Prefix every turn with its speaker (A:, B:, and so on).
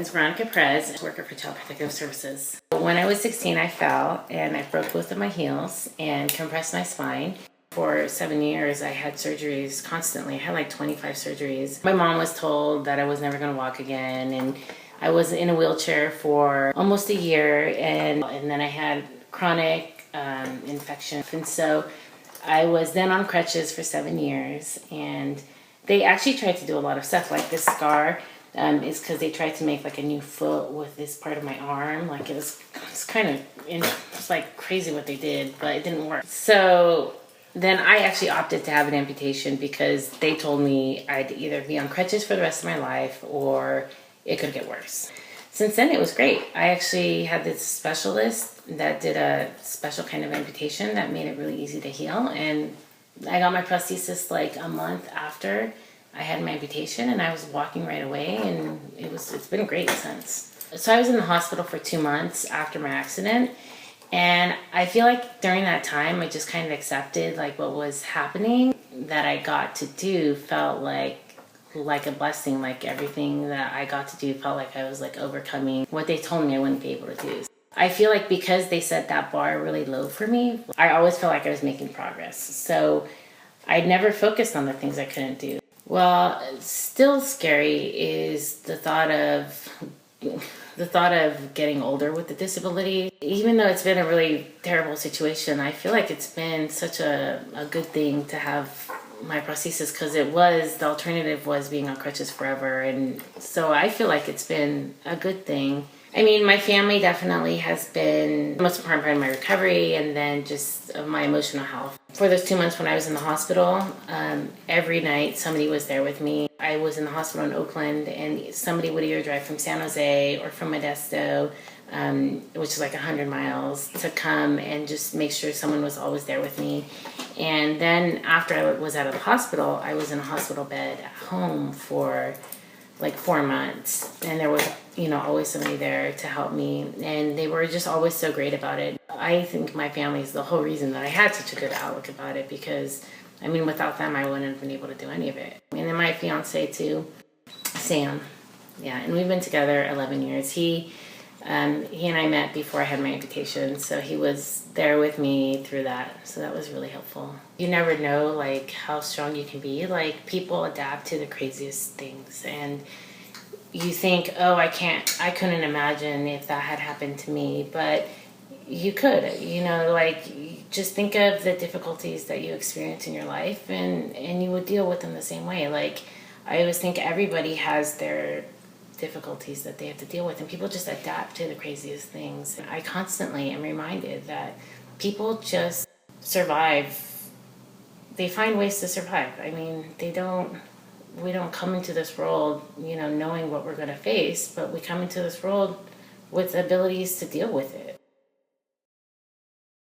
A: name's Veronica Perez. I work for Child Protective Services. When I was 16, I fell and I broke both of my heels and compressed my spine. For 7 years, I had surgeries constantly. I had like 25 surgeries. My mom was told that I was never going to walk again, and I was in a wheelchair for almost a year, and then I had chronic infection. And so I was then on crutches for 7 years, and they actually tried to do a lot of stuff. Like this scar is because they tried to make like a new foot with this part of my arm. Like it's kind of, it's like crazy what they did, but it didn't work. So then I actually opted to have an amputation because they told me I'd either be on crutches for the rest of my life or it could get worse. Since then, it was great. I actually had this specialist that did a special kind of amputation that made it really easy to heal. And I got my prosthesis like a month after I had my amputation, and I was walking right away, and it's been great since. So I was in the hospital for 2 months after my accident, and I feel like during that time I just kind of accepted like what was happening. That I got to do felt like a blessing. Like everything that I got to do felt like I was like overcoming what they told me I wouldn't be able to do. I feel like because they set that bar really low for me, I always felt like I was making progress. So I never focused on the things I couldn't do. Well, still scary is the thought of getting older with the disability. Even though it's been a really terrible situation, I feel like it's been such a good thing to have my prosthesis, because the alternative was being on crutches forever. And so I feel like it's been a good thing. I mean, my family definitely has been the most important part of my recovery, and then just of my emotional health. For those 2 months when I was in the hospital, every night somebody was there with me. I was in the hospital in Oakland, and somebody would either drive from San Jose or from Modesto, which is like 100 miles, to come and just make sure someone was always there with me. And then after I was out of the hospital, I was in a hospital bed at home for like 4 months, and there was always somebody there to help me, and they were just always so great about it. I think my family is the whole reason that I had such a good outlook about it, because I mean, without them I wouldn't have been able to do any of it. And then my fiance too, Sam, yeah, and we've been together 11 years. He and I met before I had my amputation, so he was there with me through that, so that was really helpful. You never know like how strong you can be. Like people adapt to the craziest things, and you think, oh, I couldn't imagine if that had happened to me, but you could, like just think of the difficulties that you experience in your life, and you would deal with them the same way. Like I always think everybody has their difficulties that they have to deal with, and people just adapt to the craziest things. I constantly am reminded that people just survive. They find ways to survive. I mean, we don't come into this world, knowing what we're going to face, but we come into this world with abilities to deal with it.